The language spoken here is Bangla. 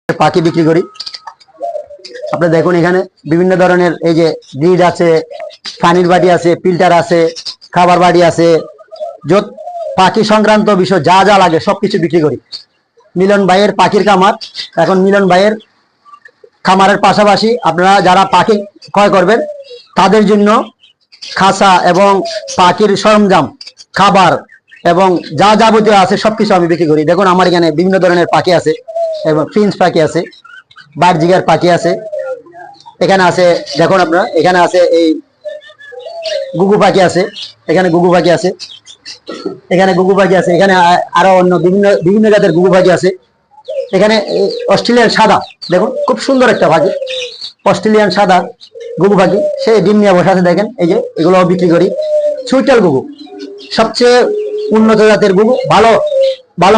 পাখি বিক্রি করি। আপনি দেখুন এখানে বিভিন্ন ধরনের এই যে ব্রিড আছে, পানির বাটি আছে, ফিল্টার আছে, খাবার বাড়ি আছে, যত পাখি সংক্রান্ত বিষয় যা যা লাগে সবকিছু বিক্রি করি। মিলন ভাইয়ের পাখির খামার। এখন মিলন ভাইয়ের খামারের পাশাপাশি আপনারা যারা পাখি ক্রয় করবেন তাদের জন্য খাঁচা এবং পাখির সরঞ্জাম, খাবার এবং যা যাবতীয় আছে সবকিছু আমি বিক্রি করি। দেখুন আমার এখানে বিভিন্ন ধরনের পাখি আছে এবং ফিন্স পাখি আছে, বার্জিগার পাখি আছে, এখানে আছে দেখুন আপনারা, এখানে আছে এই গুগু পাখি আছে, এখানে গুগু পাখি আছে, এখানে গুগু পাখি আছে, এখানে আরো অন্য বিভিন্ন বিভিন্ন জাতের গুগু পাখি আছে। এখানে অস্ট্রেলিয়ান সাদা, দেখুন খুব সুন্দর একটা পাখি, অস্ট্রেলিয়ান সাদা গুগু পাখি, সে ডিম নিয়ে বসে আছে দেখেন। এই যে এগুলো বিক্রি করি। সুইটাল গুগু সবচেয়ে উন্নত জাতের গুগু, ভালো ভালো